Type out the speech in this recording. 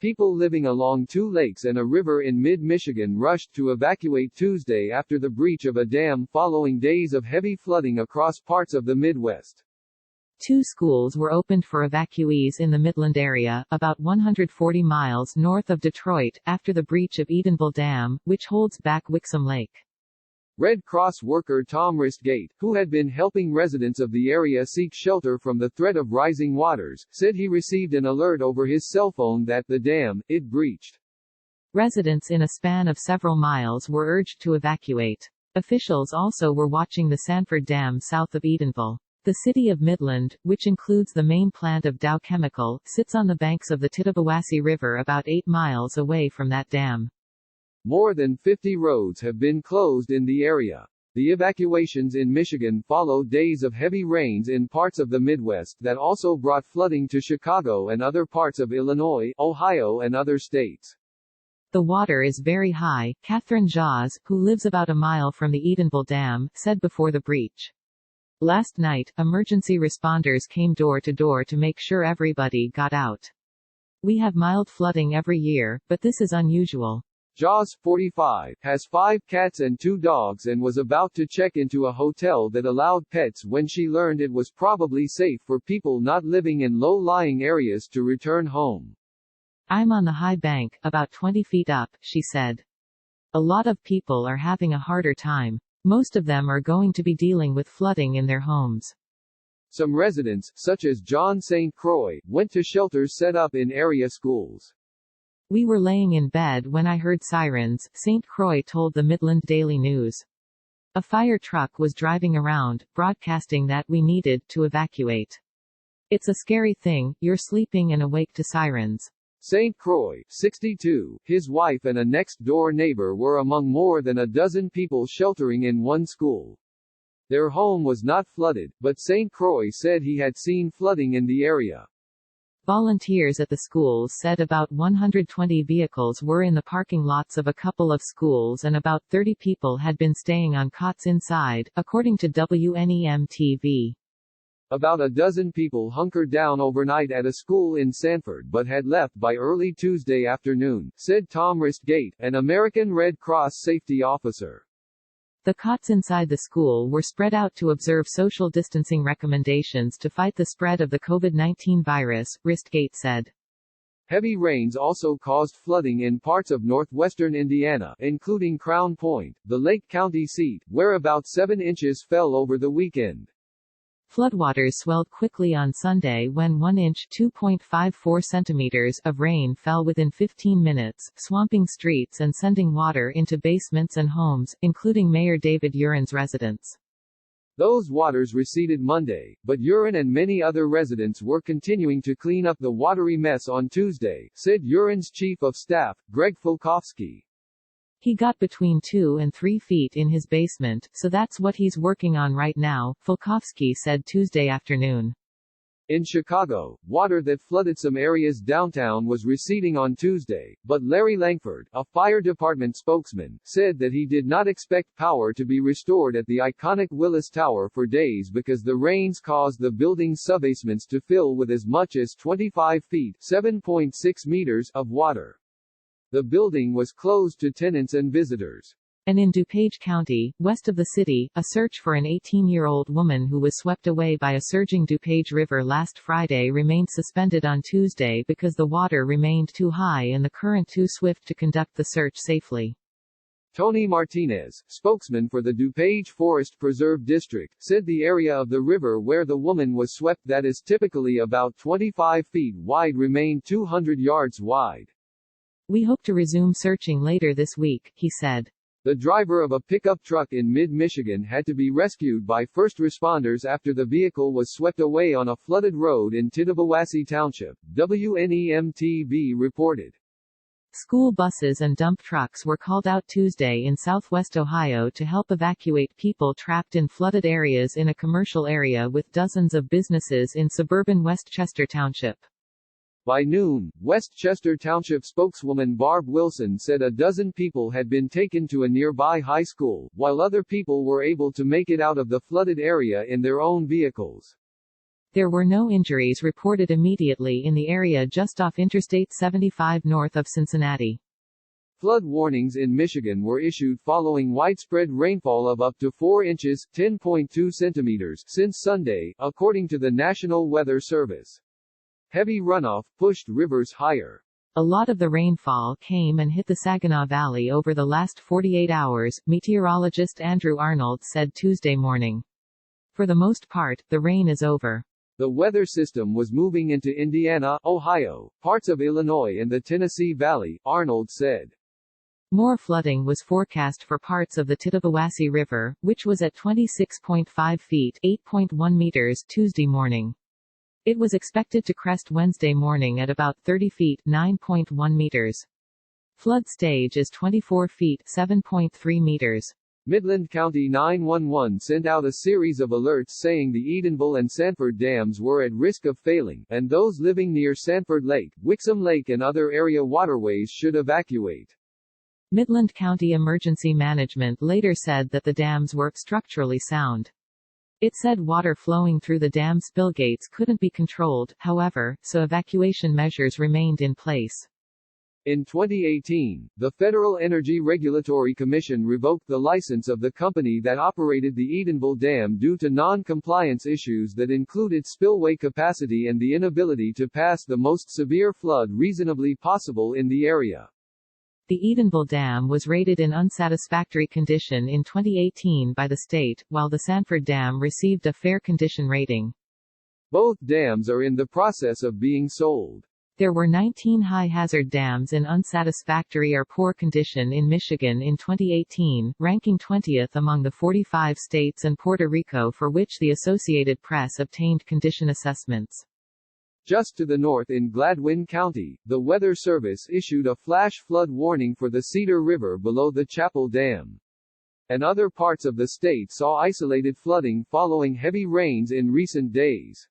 People living along two lakes and a river in mid-Michigan rushed to evacuate Tuesday after the breach of a dam following days of heavy flooding across parts of the Midwest. 2 schools were opened for evacuees in the Midland area, about 140 miles north of Detroit, after the breach of Edenville Dam, which holds back Wixom Lake. Red Cross worker Tom Ristgate, who had been helping residents of the area seek shelter from the threat of rising waters, said he received an alert over his cell phone that the dam it breached. Residents in a span of several miles were urged to evacuate. Officials also were watching the Sanford Dam south of Edenville. The city of Midland, which includes the main plant of Dow Chemical, sits on the banks of the Tittabawassee River about 8 miles away from that dam. More than 50 roads have been closed in the area. The evacuations in Michigan followed days of heavy rains in parts of the Midwest that also brought flooding to Chicago and other parts of Illinois, Ohio and other states. The water is very high, Catherine Jaws, who lives about a mile from the Edenville Dam, said before the breach. Last night, emergency responders came door to door to make sure everybody got out. We have mild flooding every year, but this is unusual. Jaws, 45, has 5 cats and 2 dogs and was about to check into a hotel that allowed pets when she learned it was probably safe for people not living in low-lying areas to return home. I'm on the high bank, about 20 feet up, she said. A lot of people are having a harder time. Most of them are going to be dealing with flooding in their homes. Some residents, such as John St. Croix, went to shelters set up in area schools. We were laying in bed when I heard sirens, St. Croix told the Midland Daily News. A fire truck was driving around, broadcasting that we needed to evacuate. It's a scary thing, you're sleeping and awake to sirens. St. Croix, 62, his wife and a next-door neighbor were among more than a dozen people sheltering in one school. Their home was not flooded, but St. Croix said he had seen flooding in the area. Volunteers at the schools said about 120 vehicles were in the parking lots of a couple of schools and about 30 people had been staying on cots inside, according to WNEM-TV. About a dozen people hunkered down overnight at a school in Sanford but had left by early Tuesday afternoon, said Tom Ristgate, an American Red Cross safety officer. The cots inside the school were spread out to observe social distancing recommendations to fight the spread of the COVID-19 virus, Ristgate said. Heavy rains also caused flooding in parts of northwestern Indiana, including Crown Point, the Lake County seat, where about 7 inches fell over the weekend. Floodwaters swelled quickly on Sunday when 1 inch (2.54 centimeters) of rain fell within 15 minutes, swamping streets and sending water into basements and homes, including Mayor David Urin's residence. Those waters receded Monday, but Urin and many other residents were continuing to clean up the watery mess on Tuesday, said Urin's chief of staff, Greg Fulkowski. He got between 2 and 3 feet in his basement, so that's what he's working on right now, Fulkowski said Tuesday afternoon. In Chicago, water that flooded some areas downtown was receding on Tuesday, but Larry Langford, a fire department spokesman, said that he did not expect power to be restored at the iconic Willis Tower for days because the rains caused the building's subbasements to fill with as much as 25 feet (7.6 meters) of water. The building was closed to tenants and visitors. And in DuPage County, west of the city, a search for an 18-year-old woman who was swept away by a surging DuPage River last Friday remained suspended on Tuesday because the water remained too high and the current too swift to conduct the search safely. Tony Martinez, spokesman for the DuPage Forest Preserve District, said the area of the river where the woman was swept, that is typically about 25 feet wide, remained 200 yards wide. We hope to resume searching later this week, he said. The driver of a pickup truck in mid-Michigan had to be rescued by first responders after the vehicle was swept away on a flooded road in Tittabawassee Township, WNEM-TV reported. School buses and dump trucks were called out Tuesday in southwest Ohio to help evacuate people trapped in flooded areas in a commercial area with dozens of businesses in suburban Westchester Township. By noon, Westchester Township spokeswoman Barb Wilson said a dozen people had been taken to a nearby high school, while other people were able to make it out of the flooded area in their own vehicles. There were no injuries reported immediately in the area just off Interstate 75 north of Cincinnati. Flood warnings in Michigan were issued following widespread rainfall of up to 4 inches (10.2 centimeters) since Sunday, according to the National Weather Service. Heavy runoff pushed rivers higher. A lot of the rainfall came and hit the Saginaw Valley over the last 48 hours, meteorologist Andrew Arnold said Tuesday morning. For the most part, the rain is over. The weather system was moving into Indiana, Ohio, parts of Illinois and the Tennessee Valley, Arnold said. More flooding was forecast for parts of the Tittabawassee River, which was at 26.5 feet (8.1 meters) Tuesday morning. It was expected to crest Wednesday morning at about 30 feet (9.1 meters). Flood stage is 24 feet (7.3 meters). Midland County 911 sent out a series of alerts saying the Edenville and Sanford dams were at risk of failing, and those living near Sanford Lake, Wixom Lake and other area waterways should evacuate. Midland County Emergency Management later said that the dams were structurally sound. It said water flowing through the dam spillgates couldn't be controlled, however, so evacuation measures remained in place. In 2018, the Federal Energy Regulatory Commission revoked the license of the company that operated the Edenville Dam due to non-compliance issues that included spillway capacity and the inability to pass the most severe flood reasonably possible in the area. The Edenville Dam was rated in unsatisfactory condition in 2018 by the state, while the Sanford Dam received a fair condition rating. Both dams are in the process of being sold. There were 19 high-hazard dams in unsatisfactory or poor condition in Michigan in 2018, ranking 20th among the 45 states and Puerto Rico for which the Associated Press obtained condition assessments. Just to the north in Gladwin County, the Weather Service issued a flash flood warning for the Cedar River below the Chapel Dam. And other parts of the state saw isolated flooding following heavy rains in recent days.